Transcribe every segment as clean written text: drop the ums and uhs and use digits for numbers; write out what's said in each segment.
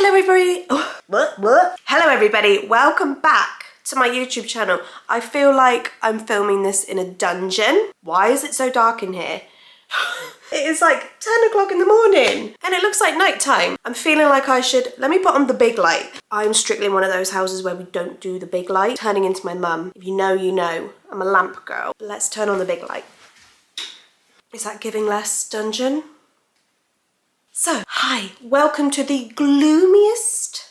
Hello everybody. Hello everybody. Welcome back to my YouTube channel. I feel like I'm filming this in a dungeon. Why is it so dark in here? It is like 10 o'clock in the morning and it looks like nighttime. I'm feeling like I should, let me put on the big light. I'm strictly one of those houses where we don't do the big light. Turning into my mum. If you know, you know. I'm a lamp girl. Let's turn on the big light. Is that giving less dungeon? So, hi, welcome to the gloomiest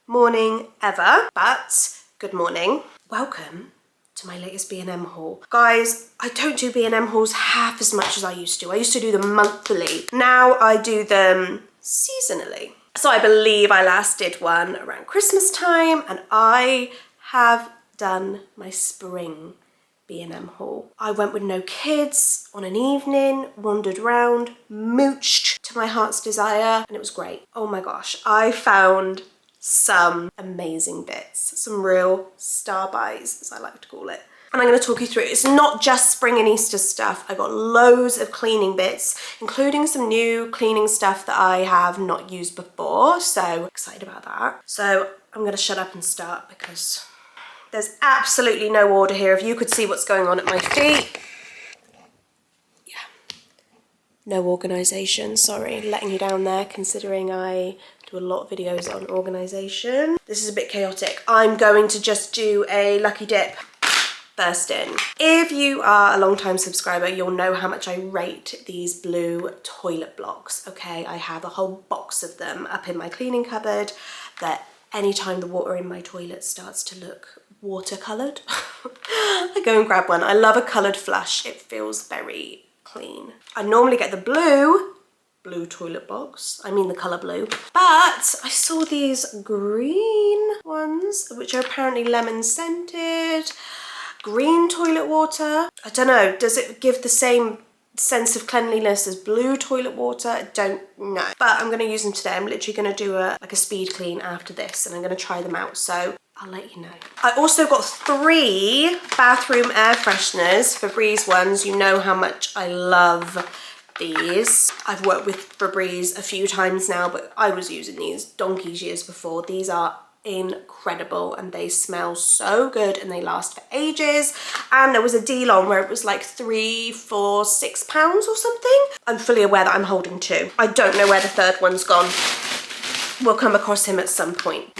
morning ever, but good morning. Welcome to my latest B&M haul. Guys, I don't do B&M hauls half as much as I used to. I used to do them monthly. Now I do them seasonally. So I believe I last did one around Christmas time and I have done my spring B&M haul. I went with no kids on an evening, wandered around, mooched to my heart's desire, and it was great. Oh my gosh, I found some amazing bits, some real star buys, as I like to call it. And I'm going to talk you through it. It's not just spring and Easter stuff. I got loads of cleaning bits, including some new cleaning stuff that I have not used before. So excited about that. So I'm going to shut up and start because there's absolutely no order here. If you could see what's going on at my feet. Yeah. No organisation. Sorry, letting you down there considering I do a lot of videos on organisation. This is a bit chaotic. I'm going to just do a lucky dip first in. If you are a long-time subscriber, you'll know how much I rate these blue toilet blocks. Okay, I have a whole box of them up in my cleaning cupboard that anytime the water in my toilet starts to look watercoloured, I go and grab one. I love a coloured flush. It feels very clean. I normally get the blue toilet box. I mean the colour blue. But I saw these green ones, which are apparently lemon scented. Green toilet water. I don't know, does it give the same sense of cleanliness as blue toilet water? I don't know. But I'm going to use them today. I'm literally going to do a speed clean after this and I'm going to try them out. So I'll let you know. I also got 3 bathroom air fresheners, Febreze ones. You know how much I love these. I've worked with Febreze a few times now, but I was using these donkey's years before. These are incredible and they smell so good and they last for ages. And there was a deal on where it was like £3, £4, £6 or something. I'm fully aware that I'm holding 2. I don't know where the third one's gone. We'll come across him at some point.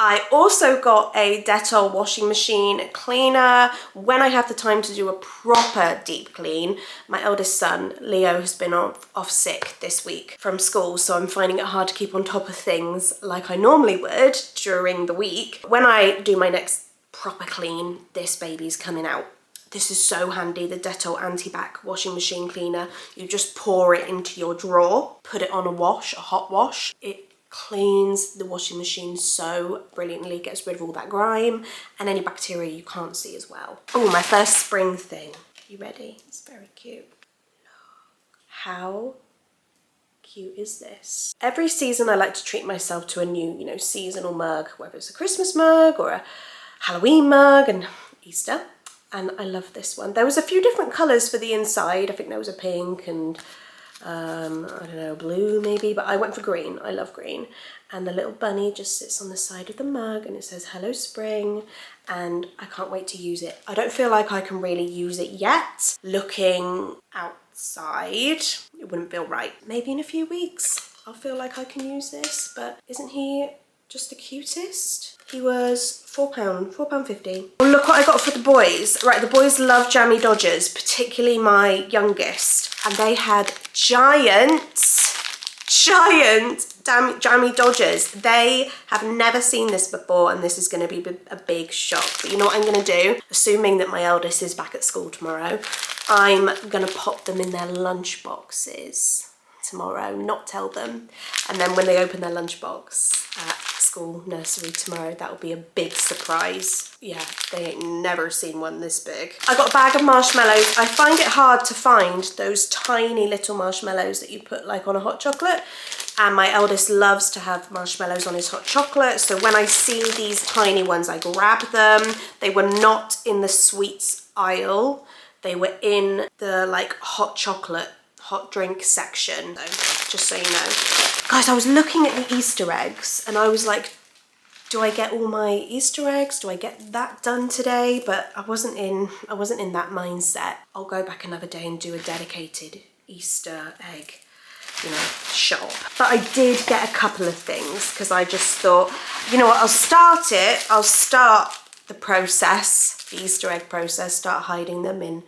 I also got a Dettol washing machine cleaner. When I have the time to do a proper deep clean, my eldest son, Leo, has been off sick this week from school, so I'm finding it hard to keep on top of things like I normally would during the week. When I do my next proper clean, this baby's coming out. This is so handy, the Dettol anti-bac washing machine cleaner. You just pour it into your drawer, put it on a wash, a hot wash. It cleans the washing machine so brilliantly, gets rid of all that grime and any bacteria you can't see as well. Oh, my first spring thing. You ready? It's very cute. Look, how cute is this? Every season I like to treat myself to a new, seasonal mug, whether it's a Christmas mug or a Halloween mug and Easter. And I love this one. There was a few different colours for the inside. I think there was a pink and I don't know, blue maybe, but I went for green. I love green. And the little bunny just sits on the side of the mug and it says hello spring, and I can't wait to use it. I don't feel like I can really use it yet. Looking outside, it wouldn't feel right. Maybe in a few weeks I'll feel like I can use this, but isn't he just the cutest? He was £4.50. Oh, look what I got for the boys. Right, the boys love jammy dodgers, particularly my youngest. And they had giant jammy dodgers. They have never seen this before and this is going to be a big shock. But you know what I'm going to do? Assuming that my eldest is back at school tomorrow, I'm going to pop them in their lunch boxes tomorrow, not tell them. And then when they open their lunchbox at school nursery tomorrow, that will be a big surprise. Yeah, they ain't never seen one this big. I got a bag of marshmallows. I find it hard to find those tiny little marshmallows that you put like on a hot chocolate. And my eldest loves to have marshmallows on his hot chocolate. So when I see these tiny ones, I grab them. They were not in the sweets aisle. They were in the like hot chocolate, hot drink section, though, just so you know. Guys, I was looking at the Easter eggs and I was like, do I get all my Easter eggs? Do I get that done today? But I wasn't in that mindset. I'll go back another day and do a dedicated Easter egg, you know, shop. But I did get a couple of things because I just thought, you know what, I'll start the process, the Easter egg process, start hiding them in,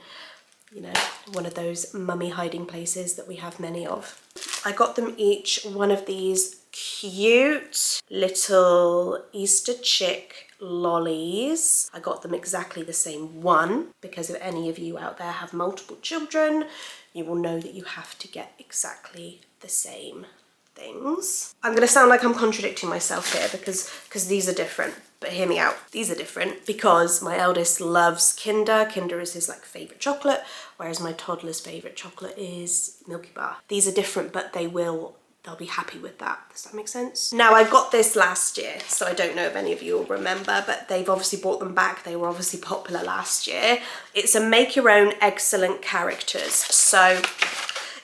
you know, one of those mummy hiding places that we have many of. I got them each one of these cute little Easter chick lollies. I got them exactly the same one because if any of you out there have multiple children, you will know that you have to get exactly the same things. I'm gonna sound like I'm contradicting myself here because these are different, but hear me out. These are different because my eldest loves Kinder. Kinder is his like favorite chocolate, whereas my toddler's favorite chocolate is Milky Bar. These are different, but they'll be happy with that. Does that make sense? Now, I got this last year, so I don't know if any of you will remember, but they've obviously brought them back. They were obviously popular last year. It's a make your own excellent characters. So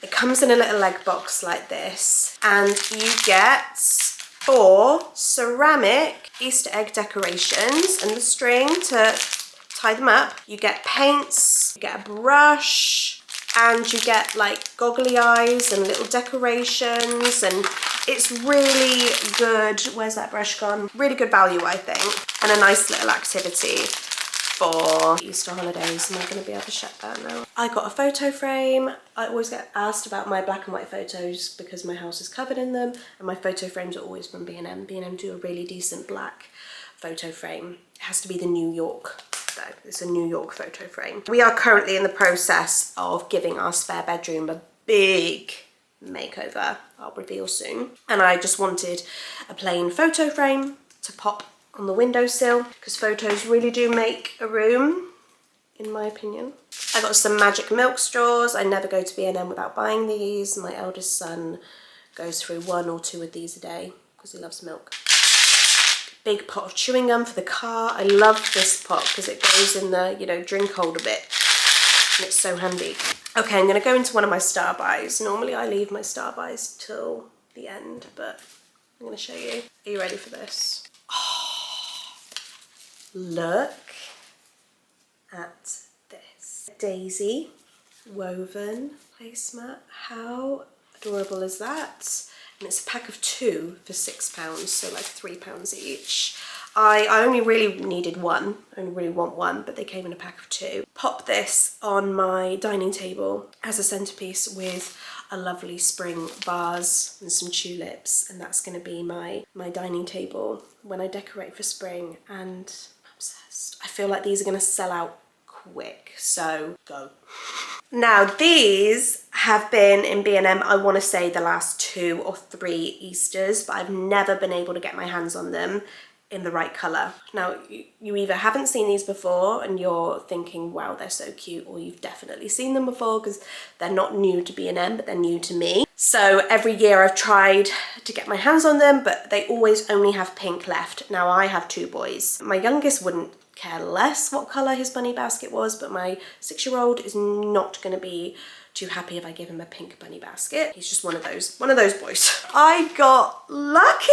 it comes in a little egg box like this, and you get 4 ceramic Easter egg decorations and the string to tie them up. You get paints, you get a brush, and you get like goggly eyes and little decorations, and it's really good. Where's that brush gone? Really good value, I think, and a nice little activity for Easter holidays. Am I going to be able to shut that now? I got a photo frame. I always get asked about my black and white photos because my house is covered in them, and my photo frames are always from B&M. B&M do a really decent black photo frame. It has to be the New York. It's a New York photo frame. We are currently in the process of giving our spare bedroom a big makeover. I'll reveal soon. And I just wanted a plain photo frame to pop on the windowsill because photos really do make a room, in my opinion. I got some magic milk straws. I never go to B&M without buying these. My eldest son goes through 1 or 2 of these a day because he loves milk. Big pot of chewing gum for the car. I love this pot because it goes in the, you know, drink holder bit, and it's so handy. Okay, I'm gonna go into one of my star buys. Normally I leave my star buys till the end, but I'm gonna show you. Are you ready for this? Oh, look at this. Daisy woven placemat. How adorable is that? And it's a pack of 2 for £6, so like £3 each. I only really needed one. I only really want one, but they came in a pack of 2. Pop this on my dining table as a centerpiece with a lovely spring vase and some tulips, and that's going to be my dining table when I decorate for spring, and I'm obsessed. I feel like these are going to sell out quick, so go. Now, these have been in B&M, I want to say the last 2 or 3 Easters, but I've never been able to get my hands on them in the right colour. Now, you either haven't seen these before and you're thinking, wow, they're so cute, or you've definitely seen them before because they're not new to B&M, but they're new to me. So every year I've tried to get my hands on them, but they always only have pink left. Now, I have 2 boys. My youngest wouldn't care less what colour his bunny basket was, but my 6-year-old is not going to be too happy if I give him a pink bunny basket. He's just one of those boys. I got lucky.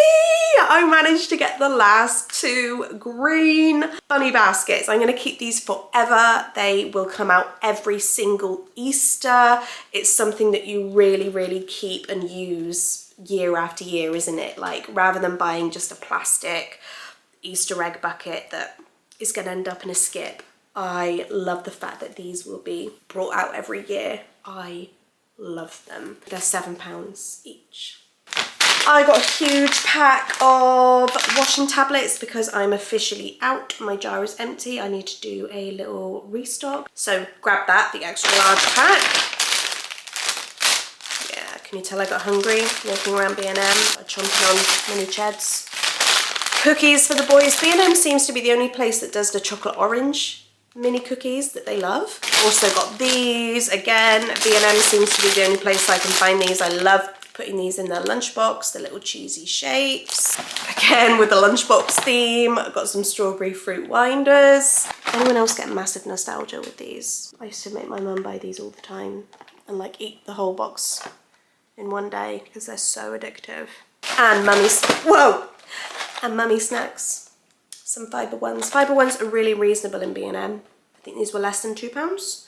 I managed to get the last 2 green bunny baskets. I'm going to keep these forever. They will come out every single Easter. It's something that you really, really keep and use year after year, isn't it? Like, rather than buying just a plastic Easter egg bucket that is going to end up in a skip. I love the fact that these will be brought out every year. I love them. They're £7 each. I got a huge pack of washing tablets because I'm officially out. My jar is empty. I need to do a little restock. So grab that, the extra large pack. Yeah, can you tell I got hungry walking around B&M, chomping on mini cheds. Cookies for the boys. B&M seems to be the only place that does the chocolate orange mini cookies that they love. Also got these. Again, B&M seems to be the only place I can find these. I love putting these in their lunchbox, the little cheesy shapes. Again, with the lunchbox theme, I've got some strawberry fruit winders. Anyone else get massive nostalgia with these? I used to make my mum buy these all the time and like eat the whole box in one day because they're so addictive. And mummy's, whoa! And mummy snacks. Some fibre ones. Fibre ones are really reasonable in B&M. I think these were less than £2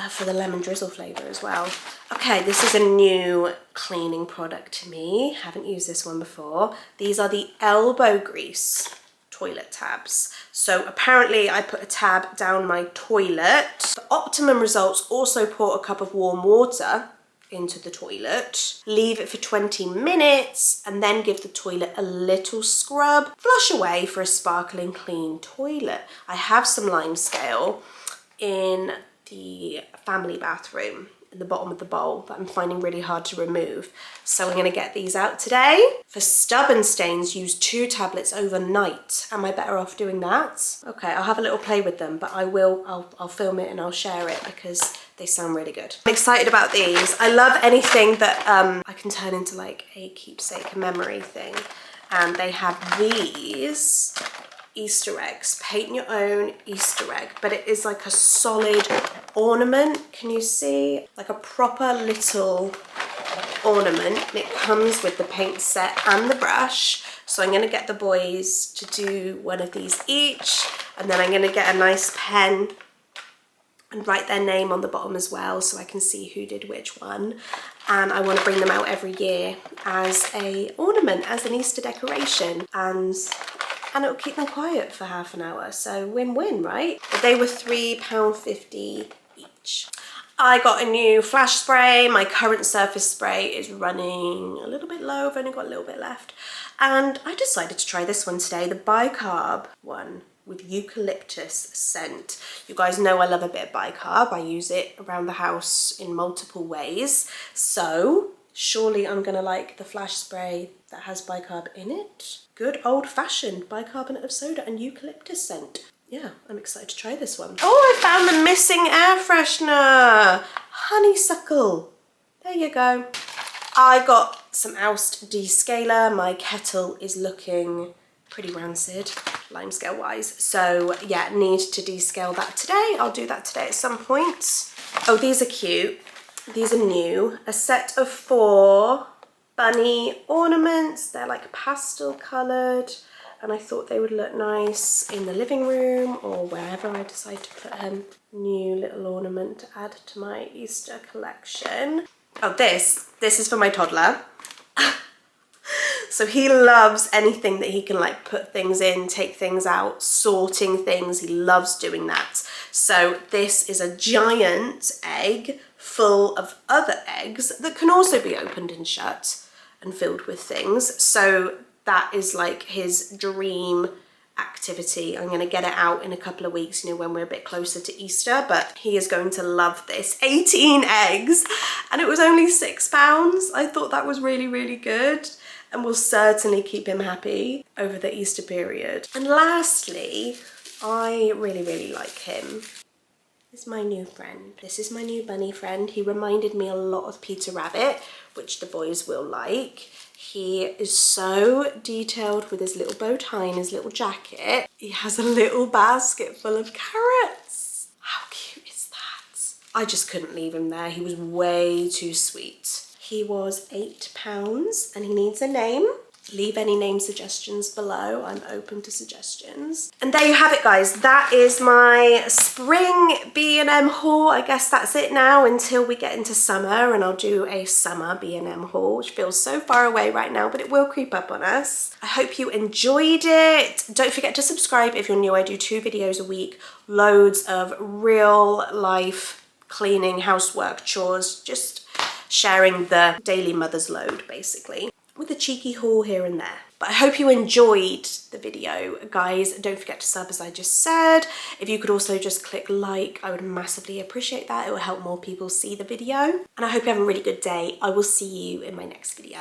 for the lemon drizzle flavour as well. Okay, this is a new cleaning product to me. Haven't used this one before. These are the elbow grease toilet tabs. So apparently I put a tab down my toilet. For optimum results, also pour a cup of warm water into the toilet, leave it for 20 minutes, and then give the toilet a little scrub. Flush away for a sparkling clean toilet. I have some lime scale in the family bathroom in the bottom of the bowl that I'm finding really hard to remove. So I'm gonna get these out today. For stubborn stains, use 2 tablets overnight. Am I better off doing that? Okay, I'll have a little play with them, but I'll film it and I'll share it because they sound really good. I'm excited about these. I love anything that I can turn into like a keepsake, a memory thing. And they have these Easter eggs. Paint your own Easter egg, but it is like a solid ornament. Can you see? Like a proper little ornament. And it comes with the paint set and the brush. So I'm going to get the boys to do one of these each, and then I'm going to get a nice pen and write their name on the bottom as well so I can see who did which one. And I want to bring them out every year as a ornament, as an Easter decoration, and it'll keep them quiet for half an hour. So win-win, right? But they were £3.50 each. I got a new flash spray. My current surface spray is running a little bit low. I've only got a little bit left. And I decided to try this one today, the bicarb one with eucalyptus scent. You guys know I love a bit of bicarb. I use it around the house in multiple ways. So surely I'm gonna like the flash spray that has bicarb in it. Good old-fashioned bicarbonate of soda and eucalyptus scent. Yeah, I'm excited to try this one. Oh, I found the missing air freshener. Honeysuckle. There you go. I got some Oust descaler. My kettle is looking pretty rancid, lime scale wise. So yeah, need to descale that today. I'll do that today at some point. Oh, these are cute. These are new. A set of 4 bunny ornaments. They're like pastel coloured, and I thought they would look nice in the living room or wherever I decide to put them. New little ornament to add to my Easter collection. Oh, this is for my toddler. So he loves anything that he can like put things in, take things out, sorting things. He loves doing that. So this is a giant egg full of other eggs that can also be opened and shut and filled with things. So that is like his dream activity. I'm going to get it out in a couple of weeks, you know, when we're a bit closer to Easter, but he is going to love this. 18 eggs, and it was only £6. I thought that was really, really good, and will certainly keep him happy over the Easter period. And lastly, I really, really like him. This is my new friend. This is my new bunny friend. He reminded me a lot of Peter Rabbit, which the boys will like. He is so detailed with his little bow tie and his little jacket. He has a little basket full of carrots. How cute is that? I just couldn't leave him there. He was way too sweet. He was £8 and he needs a name. Leave any name suggestions below. I'm open to suggestions. And there you have it, guys. That is my spring B&M haul. I guess that's it now until we get into summer, and I'll do a summer B&M haul, which feels so far away right now, but it will creep up on us. I hope you enjoyed it. Don't forget to subscribe if you're new. I do 2 videos a week, loads of real life cleaning, housework, chores, just sharing the daily mother's load, basically, with a cheeky haul here and there. But I hope you enjoyed the video, guys. Don't forget to sub, as I just said. If you could also just click like, I would massively appreciate that. It will help more people see the video. And I hope you have a really good day. I will see you in my next video.